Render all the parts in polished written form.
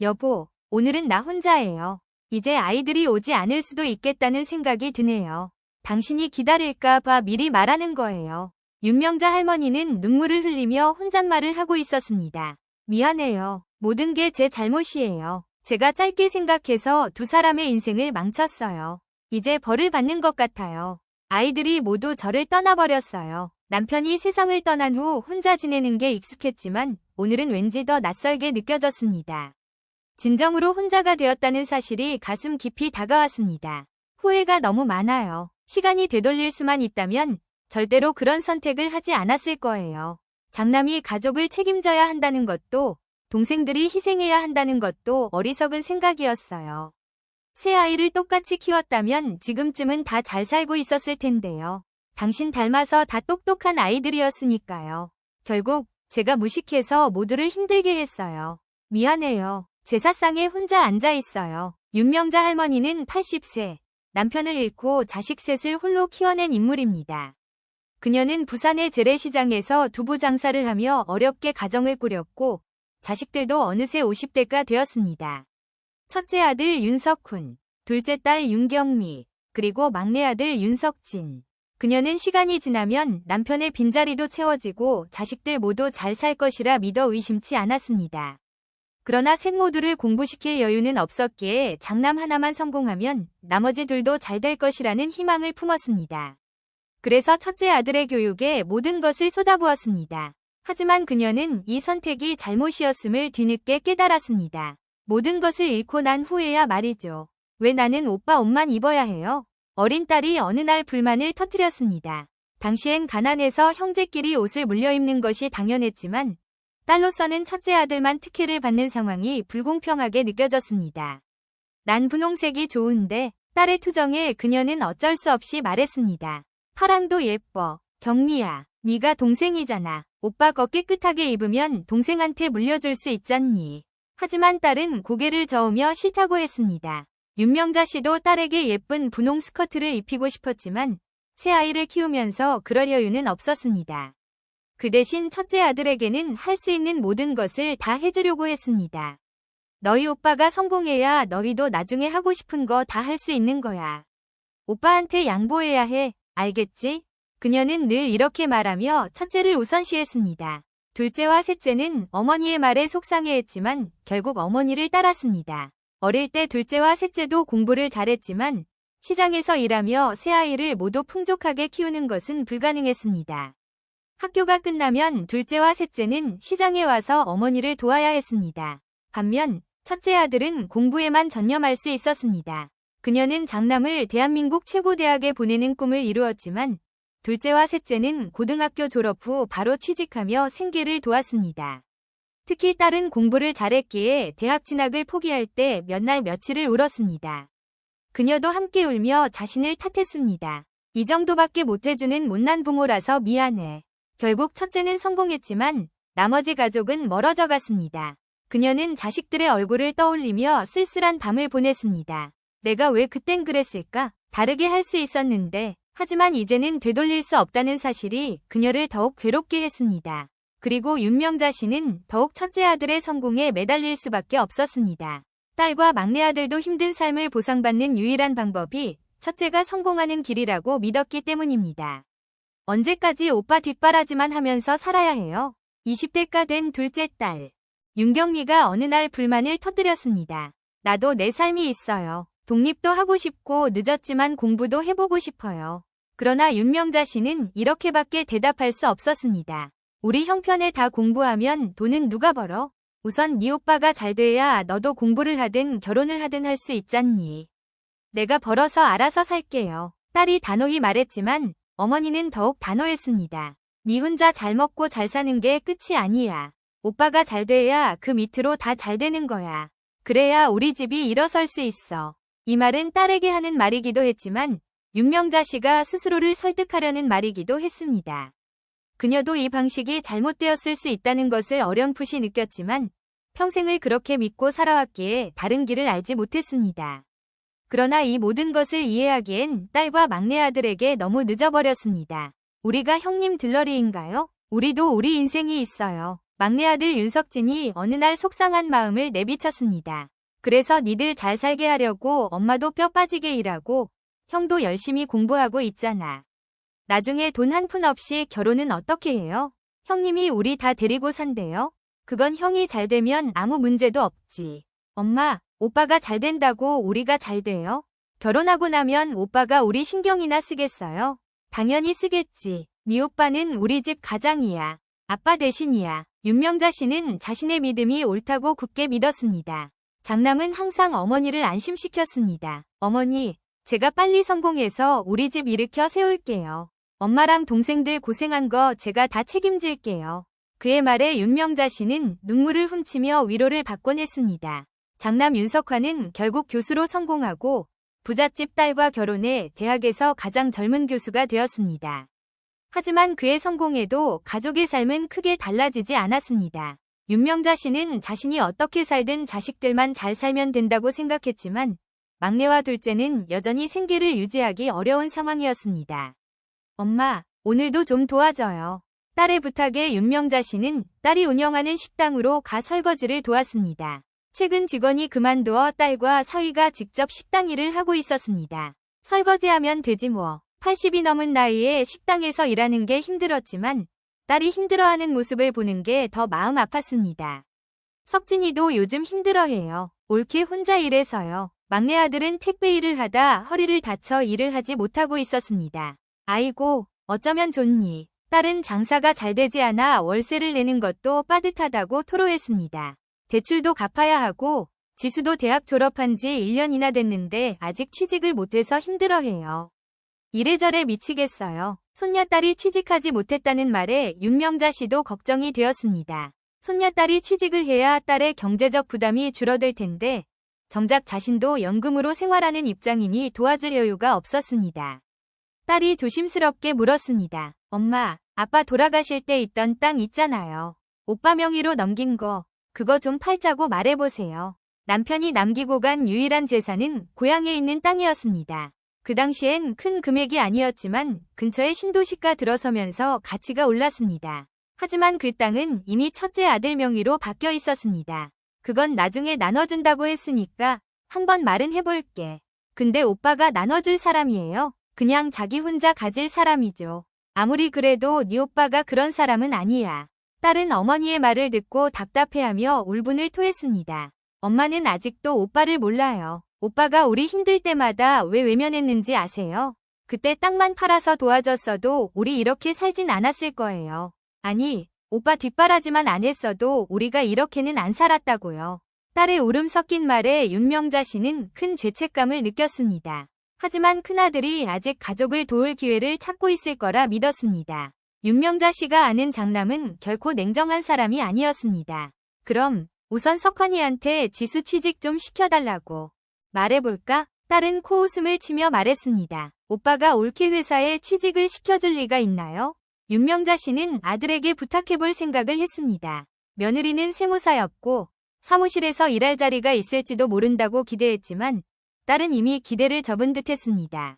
여보, 오늘은 나 혼자예요. 이제 아이들이 오지 않을 수도 있겠다는 생각이 드네요. 당신이 기다릴까 봐 미리 말하는 거예요. 윤명자 할머니는 눈물을 흘리며 혼잣말을 하고 있었습니다. 미안해요. 모든 게 제 잘못이에요. 제가 짧게 생각해서 두 사람의 인생을 망쳤어요. 이제 벌을 받는 것 같아요. 아이들이 모두 저를 떠나버렸어요. 남편이 세상을 떠난 후 혼자 지내는 게 익숙했지만 오늘은 왠지 더 낯설게 느껴졌습니다. 진정으로 혼자가 되었다는 사실이 가슴 깊이 다가왔습니다. 후회가 너무 많아요. 시간이 되돌릴 수만 있다면 절대로 그런 선택을 하지 않았을 거예요. 장남이 가족을 책임져야 한다는 것도 동생들이 희생해야 한다는 것도 어리석은 생각이었어요. 새 아이를 똑같이 키웠다면 지금쯤은 다 잘 살고 있었을 텐데요. 당신 닮아서 다 똑똑한 아이들이었으니까요. 결국 제가 무식해서 모두를 힘들게 했어요. 미안해요. 제사상에 혼자 앉아 있어요. 윤명자 할머니는 80세, 남편을 잃고 자식 셋을 홀로 키워낸 인물입니다. 그녀는 부산의 재래시장에서 두부 장사를 하며 어렵게 가정을 꾸렸고 자식들도 어느새 50대가 되었습니다. 첫째 아들 윤석훈, 둘째 딸 윤경미, 그리고 막내 아들 윤석진. 그녀는 시간이 지나면 남편의 빈자리도 채워지고 자식들 모두 잘 살 것이라 믿어 의심치 않았습니다. 그러나 셋 모두를 공부시킬 여유는 없었기에 장남 하나만 성공하면 나머지 둘도 잘 될 것이라는 희망을 품었습니다. 그래서 첫째 아들의 교육에 모든 것을 쏟아부었습니다. 하지만 그녀는 이 선택이 잘못이었음을 뒤늦게 깨달았습니다. 모든 것을 잃고 난 후에야 말이죠. 왜 나는 오빠 옷만 입어야 해요? 어린 딸이 어느 날 불만을 터뜨렸습니다. 당시엔 가난해서 형제끼리 옷을 물려 입는 것이 당연했지만 딸로서는 첫째 아들만 특혜를 받는 상황이 불공평하게 느껴졌습니다. 난 분홍색이 좋은데 딸의 투정에 그녀는 어쩔 수 없이 말했습니다. 파랑도 예뻐. 경미야, 네가 동생이잖아. 오빠 거 깨끗하게 입으면 동생한테 물려줄 수 있잖니. 하지만 딸은 고개를 저으며 싫다고 했습니다. 윤명자 씨도 딸에게 예쁜 분홍 스커트를 입히고 싶었지만 새 아이를 키우면서 그럴 여유는 없었습니다. 그 대신 첫째 아들에게는 할 수 있는 모든 것을 다 해주려고 했습니다. 너희 오빠가 성공해야 너희도 나중에 하고 싶은 거 다 할 수 있는 거야. 오빠한테 양보해야 해. 알겠지? 그녀는 늘 이렇게 말하며 첫째를 우선시했습니다. 둘째와 셋째는 어머니의 말에 속상해했지만 결국 어머니를 따랐습니다. 어릴 때 둘째와 셋째도 공부를 잘했지만 시장에서 일하며 새 아이를 모두 풍족하게 키우는 것은 불가능했습니다. 학교가 끝나면 둘째와 셋째는 시장에 와서 어머니를 도와야 했습니다. 반면 첫째 아들은 공부에만 전념할 수 있었습니다. 그녀는 장남을 대한민국 최고 대학에 보내는 꿈을 이루었지만 둘째와 셋째는 고등학교 졸업 후 바로 취직하며 생계를 도왔습니다. 특히 딸은 공부를 잘했기에 대학 진학을 포기할 때 몇 날 며칠을 울었습니다. 그녀도 함께 울며 자신을 탓했습니다. 이 정도밖에 못해주는 못난 부모라서 미안해. 결국 첫째는 성공했지만 나머지 가족은 멀어져 갔습니다. 그녀는 자식들의 얼굴을 떠올리며 쓸쓸한 밤을 보냈습니다. 내가 왜 그땐 그랬을까? 다르게 할 수 있었는데. 하지만 이제는 되돌릴 수 없다는 사실이 그녀를 더욱 괴롭게 했습니다. 그리고 윤명자 씨는 더욱 첫째 아들의 성공에 매달릴 수밖에 없었습니다. 딸과 막내 아들도 힘든 삶을 보상받는 유일한 방법이 첫째가 성공하는 길이라고 믿었기 때문입니다. 언제까지 오빠 뒷바라지만 하면서 살아야 해요? 20대가 된 둘째 딸. 윤경미가 어느 날 불만을 터뜨렸습니다. 나도 내 삶이 있어요. 독립도 하고 싶고 늦었지만 공부도 해보고 싶어요. 그러나 윤명자 씨는 이렇게밖에 대답할 수 없었습니다. 우리 형편에 다 공부하면 돈은 누가 벌어? 우선 네 오빠가 잘 돼야 너도 공부를 하든 결혼을 하든 할 수 있잖니. 내가 벌어서 알아서 살게요. 딸이 단호히 말했지만 어머니는 더욱 단호했습니다. 네 혼자 잘 먹고 잘 사는 게 끝이 아니야. 오빠가 잘 돼야 그 밑으로 다 잘 되는 거야. 그래야 우리 집이 일어설 수 있어. 이 말은 딸에게 하는 말이기도 했지만 윤명자 씨가 스스로를 설득하려는 말이기도 했습니다. 그녀도 이 방식이 잘못되었을 수 있다는 것을 어렴풋이 느꼈지만 평생을 그렇게 믿고 살아왔기에 다른 길을 알지 못했습니다. 그러나 이 모든 것을 이해하기엔 딸과 막내 아들에게 너무 늦어버렸습니다. 우리가 형님 들러리인가요? 우리도 우리 인생이 있어요. 막내 아들 윤석진이 어느 날 속상한 마음을 내비쳤습니다. 그래서 니들 잘 살게 하려고 엄마도 뼈 빠지게 일하고 형도 열심히 공부하고 있잖아. 나중에 돈 한 푼 없이 결혼은 어떻게 해요? 형님이 우리 다 데리고 산대요. 그건 형이 잘 되면 아무 문제도 없지. 엄마, 오빠가 잘 된다고 우리가 잘 돼요? 결혼하고 나면 오빠가 우리 신경이나 쓰겠어요? 당연히 쓰겠지. 네 오빠는 우리 집 가장이야. 아빠 대신이야. 윤명자 씨는 자신의 믿음이 옳다고 굳게 믿었습니다. 장남은 항상 어머니를 안심시켰습니다. 어머니, 제가 빨리 성공해서 우리 집 일으켜 세울게요. 엄마랑 동생들 고생한 거 제가 다 책임질게요. 그의 말에 윤명자 씨는 눈물을 훔치며 위로를 받곤 했습니다. 장남 윤석환은 결국 교수로 성공하고 부잣집 딸과 결혼해 대학에서 가장 젊은 교수가 되었습니다. 하지만 그의 성공에도 가족의 삶은 크게 달라지지 않았습니다. 윤명자 씨는 자신이 어떻게 살든 자식들만 잘 살면 된다고 생각했지만 막내와 둘째는 여전히 생계를 유지하기 어려운 상황이었습니다. 엄마, 오늘도 좀 도와줘요. 딸의 부탁에 윤명자 씨는 딸이 운영하는 식당으로 가 설거지를 도왔습니다. 최근 직원이 그만두어 딸과 사위가 직접 식당 일을 하고 있었습니다. 설거지하면 되지 뭐. 80이 넘은 나이에 식당에서 일하는 게 힘들었지만 딸이 힘들어하는 모습을 보는 게 더 마음 아팠습니다. 석진이도 요즘 힘들어해요. 올케 혼자 일해서요. 막내 아들은 택배 일을 하다 허리를 다쳐 일을 하지 못하고 있었습니다. 아이고, 어쩌면 좋니. 딸은 장사가 잘 되지 않아 월세를 내는 것도 빠듯하다고 토로했습니다. 대출도 갚아야 하고 지수도 대학 졸업한 지 1년이나 됐는데 아직 취직을 못해서 힘들어해요. 이래저래 미치겠어요. 손녀딸이 취직하지 못했다는 말에 윤명자 씨도 걱정이 되었습니다. 손녀딸이 취직을 해야 딸의 경제적 부담이 줄어들 텐데 정작 자신도 연금으로 생활하는 입장이니 도와줄 여유가 없었습니다. 딸이 조심스럽게 물었습니다. 엄마, 아빠 돌아가실 때 있던 땅 있잖아요. 오빠 명의로 넘긴 거, 그거 좀 팔자고 말해보세요. 남편이 남기고 간 유일한 재산은 고향에 있는 땅이었습니다. 그 당시엔 큰 금액이 아니었지만 근처에 신도시가 들어서면서 가치가 올랐습니다. 하지만 그 땅은 이미 첫째 아들 명의로 바뀌어 있었습니다. 그건 나중에 나눠준다고 했으니까 한번 말은 해볼게. 근데 오빠가 나눠줄 사람이에요? 그냥 자기 혼자 가질 사람이죠. 아무리 그래도 네 오빠가 그런 사람은 아니야. 딸은 어머니의 말을 듣고 답답해하며 울분을 토했습니다. 엄마는 아직도 오빠를 몰라요. 오빠가 우리 힘들 때마다 왜 외면했는지 아세요? 그때 땅만 팔아서 도와줬어도 우리 이렇게 살진 않았을 거예요. 아니, 오빠 뒷바라지만 안 했어도 우리가 이렇게는 안 살았다고요. 딸의 울음 섞인 말에 윤명자 씨는 큰 죄책감을 느꼈습니다. 하지만 큰아들이 아직 가족을 도울 기회를 찾고 있을 거라 믿었습니다. 윤명자 씨가 아는 장남은 결코 냉정한 사람이 아니었습니다. 그럼 우선 석환이한테 지수 취직 좀 시켜달라고 말해볼까? 딸은 코웃음을 치며 말했습니다. 오빠가 올케 회사에 취직을 시켜줄 리가 있나요? 윤명자 씨는 아들에게 부탁해볼 생각을 했습니다. 며느리는 세무사였고 사무실에서 일할 자리가 있을지도 모른다고 기대했지만 딸은 이미 기대를 접은 듯했습니다.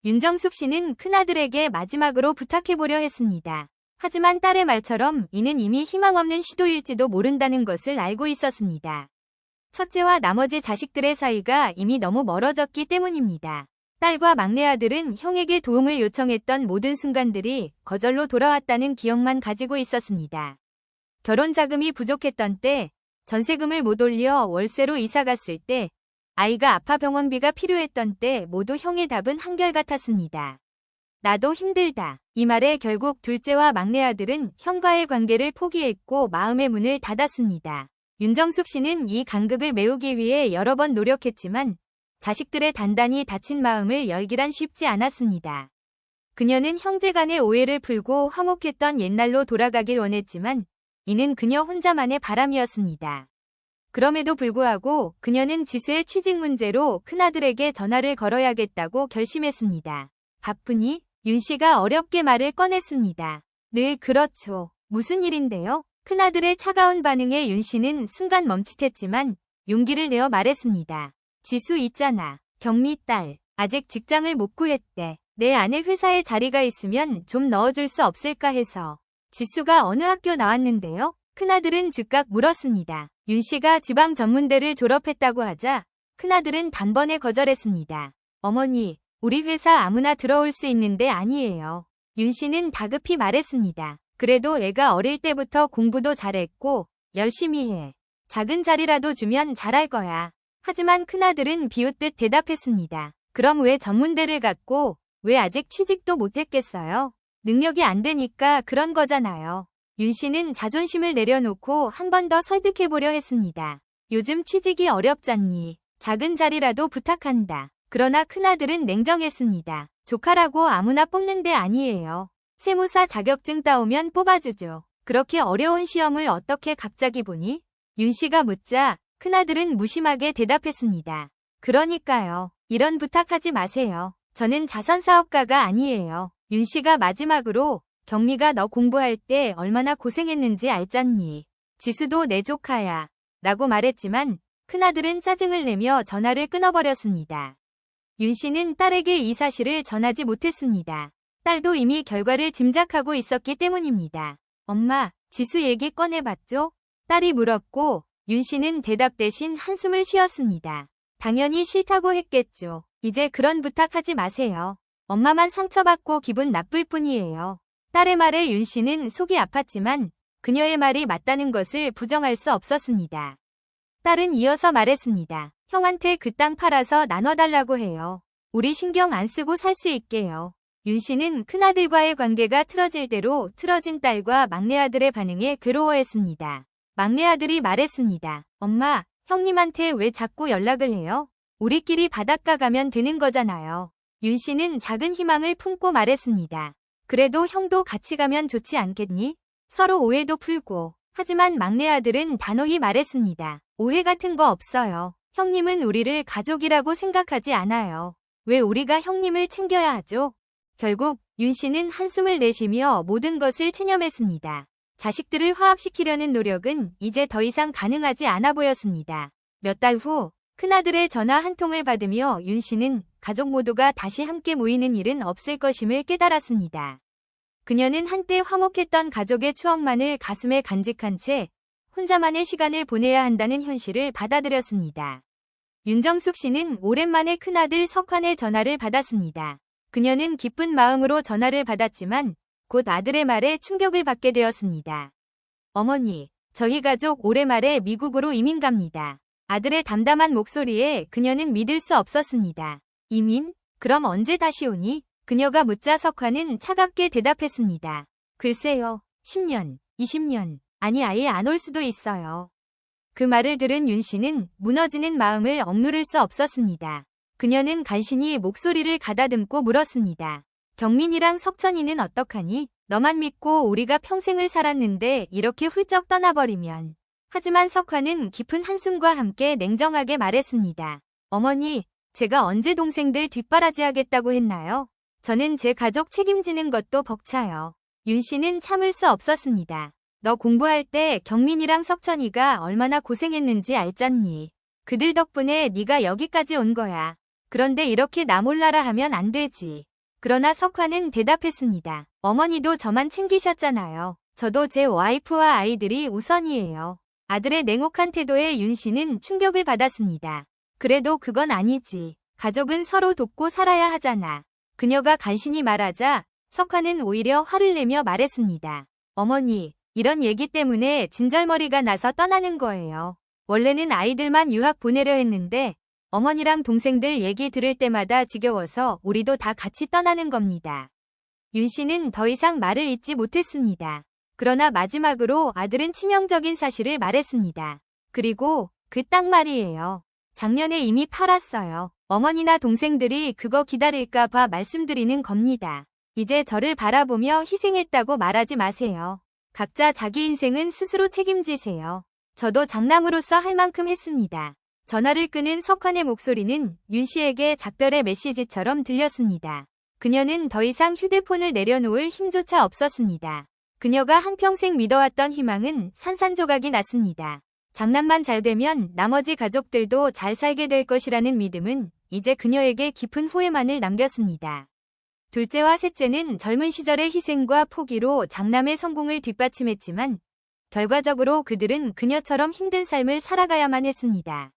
윤정숙 씨는 큰아들에게 마지막으로 부탁해보려 했습니다. 하지만 딸의 말처럼 이는 이미 희망 없는 시도일지도 모른다는 것을 알고 있었습니다. 첫째와 나머지 자식들의 사이가 이미 너무 멀어졌기 때문입니다. 딸과 막내 아들은 형에게 도움을 요청했던 모든 순간들이 거절로 돌아왔다는 기억만 가지고 있었습니다. 결혼 자금이 부족했던 때, 전세금을 못 올려 월세로 이사 갔을 때, 아이가 아파 병원비가 필요했던 때 모두 형의 답은 한결같았습니다. 나도 힘들다. 이 말에 결국 둘째와 막내 아들은 형과의 관계를 포기했고 마음의 문을 닫았습니다. 윤정숙 씨는 이 간극을 메우기 위해 여러 번 노력했지만 자식들의 단단히 닫힌 마음을 열기란 쉽지 않았습니다. 그녀는 형제 간의 오해를 풀고 화목했던 옛날로 돌아가길 원했지만 이는 그녀 혼자만의 바람이었습니다. 그럼에도 불구하고 그녀는 지수의 취직 문제로 큰아들에게 전화를 걸어야겠다고 결심했습니다. 바쁘니? 윤 씨가 어렵게 말을 꺼냈습니다. 늘 그렇죠. 무슨 일인데요? 큰아들의 차가운 반응에 윤 씨는 순간 멈칫했지만 용기를 내어 말했습니다. 지수 있잖아. 경미 딸. 아직 직장을 못 구했대. 내 아내 회사에 자리가 있으면 좀 넣어줄 수 없을까 해서. 지수가 어느 학교 나왔는데요? 큰아들은 즉각 물었습니다. 윤 씨가 지방 전문대를 졸업했다고 하자 큰아들은 단번에 거절했습니다. 어머니, 우리 회사 아무나 들어올 수 있는데 아니에요. 윤 씨는 다급히 말했습니다. 그래도 애가 어릴 때부터 공부도 잘했고 열심히 해. 작은 자리라도 주면 잘할 거야. 하지만 큰아들은 비웃듯 대답했습니다. 그럼 왜 전문대를 갔고 왜 아직 취직도 못했겠어요? 능력이 안 되니까 그런 거잖아요. 윤 씨는 자존심을 내려놓고 한 번 더 설득해보려 했습니다. 요즘 취직이 어렵잖니. 작은 자리라도 부탁한다. 그러나 큰아들은 냉정했습니다. 조카라고 아무나 뽑는 데 아니에요. 세무사 자격증 따오면 뽑아주죠. 그렇게 어려운 시험을 어떻게 갑자기 보니? 윤 씨가 묻자 큰아들은 무심하게 대답했습니다. 그러니까요. 이런 부탁하지 마세요. 저는 자선사업가가 아니에요. 윤 씨가 마지막으로 경미가 너 공부할 때 얼마나 고생했는지 알잖니. 지수도 내 조카야. 라고 말했지만 큰아들은 짜증을 내며 전화를 끊어버렸습니다. 윤 씨는 딸에게 이 사실을 전하지 못했습니다. 딸도 이미 결과를 짐작하고 있었기 때문입니다. 엄마, 지수 얘기 꺼내봤죠? 딸이 물었고 윤 씨는 대답 대신 한숨을 쉬었습니다. 당연히 싫다고 했겠죠. 이제 그런 부탁하지 마세요. 엄마만 상처받고 기분 나쁠 뿐이에요. 딸의 말에 윤 씨는 속이 아팠지만 그녀의 말이 맞다는 것을 부정할 수 없었습니다. 딸은 이어서 말했습니다. 형한테 그 땅 팔아서 나눠달라고 해요. 우리 신경 안 쓰고 살 수 있게요. 윤 씨는 큰아들과의 관계가 틀어질 대로 틀어진 딸과 막내아들의 반응에 괴로워했습니다. 막내아들이 말했습니다. 엄마, 형님한테 왜 자꾸 연락을 해요? 우리끼리 바닷가 가면 되는 거잖아요. 윤 씨는 작은 희망을 품고 말했습니다. 그래도 형도 같이 가면 좋지 않겠니? 서로 오해도 풀고. 하지만 막내아들은 단호히 말했습니다. 오해 같은 거 없어요. 형님은 우리를 가족이라고 생각하지 않아요. 왜 우리가 형님을 챙겨야 하죠? 결국 윤 씨는 한숨을 내쉬며 모든 것을 체념했습니다. 자식들을 화합시키려는 노력은 이제 더 이상 가능하지 않아 보였습니다. 몇 달 후 큰아들의 전화 한 통을 받으며 윤 씨는 가족 모두가 다시 함께 모이는 일은 없을 것임을 깨달았습니다. 그녀는 한때 화목했던 가족의 추억만을 가슴에 간직한 채 혼자만의 시간을 보내야 한다는 현실을 받아들였습니다. 윤정숙 씨는 오랜만에 큰아들 석환의 전화를 받았습니다. 그녀는 기쁜 마음으로 전화를 받았지만 곧 아들의 말에 충격을 받게 되었습니다. 어머니, 저희 가족 올해 말에 미국으로 이민 갑니다. 아들의 담담한 목소리에 그녀는 믿을 수 없었습니다. 이민? 그럼 언제 다시 오니? 그녀가 묻자 석환은 차갑게 대답했습니다. 글쎄요, 10년, 20년, 아니 아예 안 올 수도 있어요. 그 말을 들은 윤 씨는 무너지는 마음을 억누를 수 없었습니다. 그녀는 간신히 목소리를 가다듬고 물었습니다. 경민이랑 석천이는 어떡하니? 너만 믿고 우리가 평생을 살았는데 이렇게 훌쩍 떠나버리면. 하지만 석환은 깊은 한숨과 함께 냉정하게 말했습니다. 어머니, 제가 언제 동생들 뒷바라지하겠다고 했나요? 저는 제 가족 책임지는 것도 벅차요. 윤 씨는 참을 수 없었습니다. 너 공부할 때 경민이랑 석천이가 얼마나 고생했는지 알잖니. 그들 덕분에 네가 여기까지 온 거야. 그런데 이렇게 나 몰라라 하면 안 되지. 그러나 석환은 대답했습니다. 어머니도 저만 챙기셨잖아요. 저도 제 와이프와 아이들이 우선이에요. 아들의 냉혹한 태도에 윤 씨는 충격을 받았습니다. 그래도 그건 아니지. 가족은 서로 돕고 살아야 하잖아. 그녀가 간신히 말하자 석환은 오히려 화를 내며 말했습니다. 어머니, 이런 얘기 때문에 진절머리가 나서 떠나는 거예요. 원래는 아이들만 유학 보내려 했는데 어머니랑 동생들 얘기 들을 때마다 지겨워서 우리도 다 같이 떠나는 겁니다. 윤 씨는 더 이상 말을 잇지 못했습니다. 그러나 마지막으로 아들은 치명적인 사실을 말했습니다. 그리고 그 땅 말이에요. 작년에 이미 팔았어요. 어머니나 동생들이 그거 기다릴까 봐 말씀드리는 겁니다. 이제 저를 바라보며 희생했다고 말하지 마세요. 각자 자기 인생은 스스로 책임지세요. 저도 장남으로서 할 만큼 했습니다. 전화를 끄는 석환의 목소리는 윤 씨에게 작별의 메시지처럼 들렸습니다. 그녀는 더 이상 휴대폰을 내려놓을 힘조차 없었습니다. 그녀가 한평생 믿어왔던 희망은 산산조각이 났습니다. 장남만 잘 되면 나머지 가족들도 잘 살게 될 것이라는 믿음은 이제 그녀에게 깊은 후회만을 남겼습니다. 둘째와 셋째는 젊은 시절의 희생과 포기로 장남의 성공을 뒷받침했지만 결과적으로 그들은 그녀처럼 힘든 삶을 살아가야만 했습니다.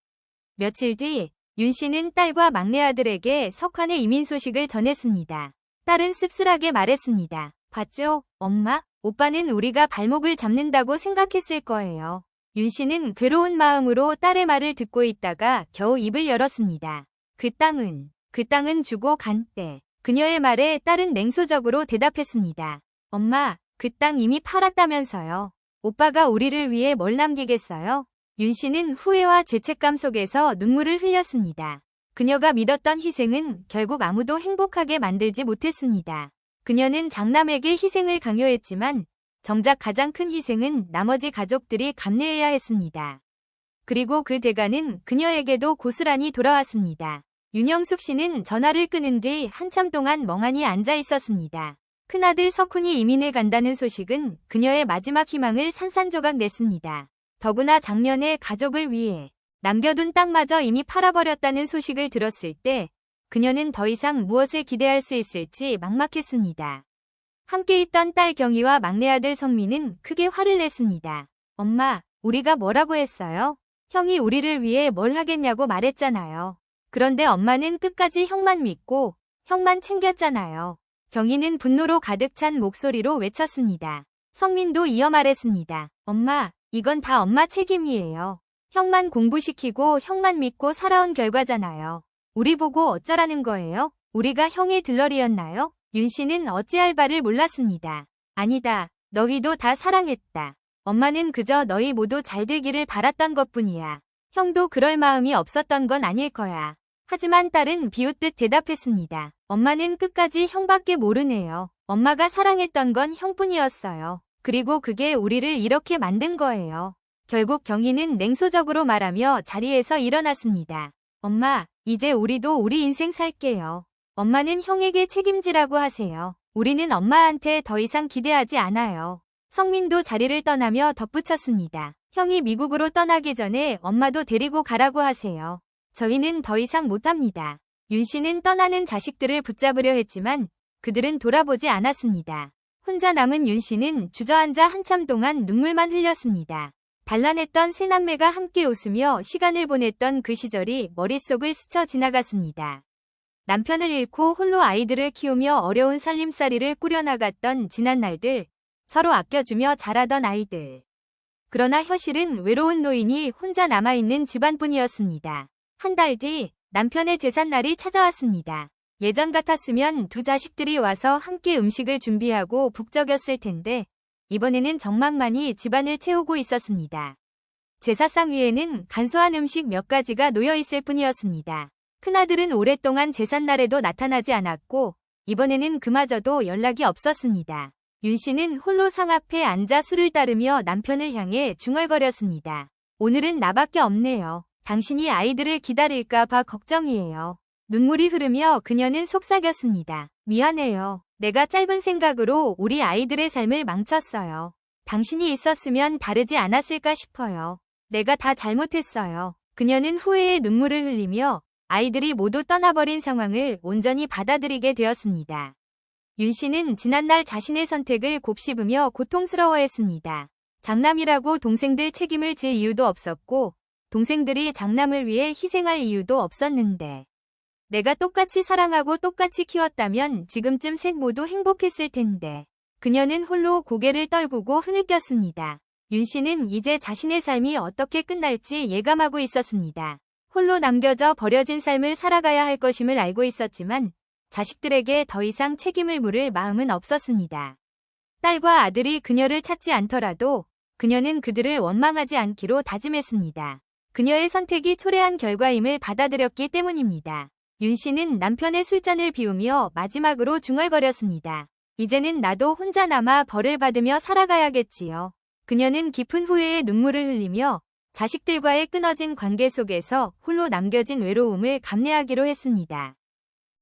며칠 뒤 윤 씨는 딸과 막내 아들에게 석환의 이민 소식을 전했습니다. 딸은 씁쓸하게 말했습니다. 봤죠? 엄마? 오빠는 우리가 발목을 잡는다고 생각했을 거예요. 윤 씨는 괴로운 마음으로 딸의 말을 듣고 있다가 겨우 입을 열었습니다. 그 땅은 주고 간 때. 그녀의 말에 딸은 냉소적으로 대답했습니다. 엄마, 그 땅 이미 팔았다면서요. 오빠가 우리를 위해 뭘 남기겠어요? 윤 씨는 후회와 죄책감 속에서 눈물을 흘렸습니다. 그녀가 믿었던 희생은 결국 아무도 행복하게 만들지 못했습니다. 그녀는 장남에게 희생을 강요했지만 정작 가장 큰 희생은 나머지 가족들이 감내해야 했습니다. 그리고 그 대가는 그녀에게도 고스란히 돌아왔습니다. 윤영숙 씨는 전화를 끊은 뒤 한참 동안 멍하니 앉아 있었습니다. 큰아들 석훈이 이민을 간다는 소식은 그녀의 마지막 희망을 산산조각 냈습니다. 더구나 작년에 가족을 위해 남겨둔 땅마저 이미 팔아버렸다는 소식을 들었을 때 그녀는 더 이상 무엇을 기대할 수 있을지 막막했습니다. 함께 있던 딸 경희와 막내 아들 성민은 크게 화를 냈습니다. 엄마, 우리가 뭐라고 했어요? 형이 우리를 위해 뭘 하겠냐고 말했잖아요. 그런데 엄마는 끝까지 형만 믿고 형만 챙겼잖아요. 경희는 분노로 가득 찬 목소리로 외쳤습니다. 성민도 이어 말했습니다. 엄마, 이건 다 엄마 책임이에요. 형만 공부시키고 형만 믿고 살아온 결과잖아요. 우리 보고 어쩌라는 거예요? 우리가 형의 들러리였나요? 윤 씨는 어찌할 바를 몰랐습니다. 아니다. 너희도 다 사랑했다. 엄마는 그저 너희 모두 잘 되기를 바랐던 것뿐이야. 형도 그럴 마음이 없었던 건 아닐 거야. 하지만 딸은 비웃듯 대답했습니다. 엄마는 끝까지 형밖에 모르네요. 엄마가 사랑했던 건 형뿐이었어요. 그리고 그게 우리를 이렇게 만든 거예요. 결국 경희는 냉소적으로 말하며 자리에서 일어났습니다. 엄마, 이제 우리도 우리 인생 살게요. 엄마는 형에게 책임지라고 하세요. 우리는 엄마한테 더 이상 기대하지 않아요. 성민도 자리를 떠나며 덧붙였습니다. 형이 미국으로 떠나기 전에 엄마도 데리고 가라고 하세요. 저희는 더 이상 못합니다. 윤 씨는 떠나는 자식들을 붙잡으려 했지만 그들은 돌아보지 않았습니다. 혼자 남은 윤 씨는 주저앉아 한참 동안 눈물만 흘렸습니다. 단란했던 세 남매가 함께 웃으며 시간을 보냈던 그 시절이 머릿속을 스쳐 지나갔습니다. 남편을 잃고 홀로 아이들을 키우며 어려운 살림살이를 꾸려나갔던 지난 날들, 서로 아껴주며 자라던 아이들. 그러나 현실은 외로운 노인이 혼자 남아있는 집안뿐이었습니다. 한 달 뒤 남편의 제삿날이 찾아왔습니다. 예전 같았으면 두 자식들이 와서 함께 음식을 준비하고 북적였을 텐데 이번에는 정막만이 집안을 채우고 있었습니다. 제사상 위에는 간소한 음식 몇 가지가 놓여있을 뿐이었습니다. 큰아들은 오랫동안 제삿날에도 나타나지 않았고 이번에는 그마저도 연락이 없었습니다. 윤 씨는 홀로 상 앞에 앉아 술을 따르며 남편을 향해 중얼거렸습니다. 오늘은 나밖에 없네요. 당신이 아이들을 기다릴까 봐 걱정이에요. 눈물이 흐르며 그녀는 속삭였습니다. 미안해요. 내가 짧은 생각으로 우리 아이들의 삶을 망쳤어요. 당신이 있었으면 다르지 않았을까 싶어요. 내가 다 잘못했어요. 그녀는 후회의 눈물을 흘리며 아이들이 모두 떠나버린 상황을 온전히 받아들이게 되었습니다. 윤 씨는 지난날 자신의 선택을 곱씹으며 고통스러워했습니다. 장남이라고 동생들 책임을 질 이유도 없었고 동생들이 장남을 위해 희생할 이유도 없었는데 내가 똑같이 사랑하고 똑같이 키웠다면 지금쯤 셋 모두 행복했을 텐데. 그녀는 홀로 고개를 떨구고 흐느꼈습니다. 윤 씨는 이제 자신의 삶이 어떻게 끝날지 예감하고 있었습니다. 홀로 남겨져 버려진 삶을 살아가야 할 것임을 알고 있었지만 자식들에게 더 이상 책임을 물을 마음은 없었습니다. 딸과 아들이 그녀를 찾지 않더라도 그녀는 그들을 원망하지 않기로 다짐했습니다. 그녀의 선택이 초래한 결과임을 받아들였기 때문입니다. 윤 씨는 남편의 술잔을 비우며 마지막으로 중얼거렸습니다. 이제는 나도 혼자 남아 벌을 받으며 살아가야겠지요. 그녀는 깊은 후회의 눈물을 흘리며 자식들과의 끊어진 관계 속에서 홀로 남겨진 외로움을 감내하기로 했습니다.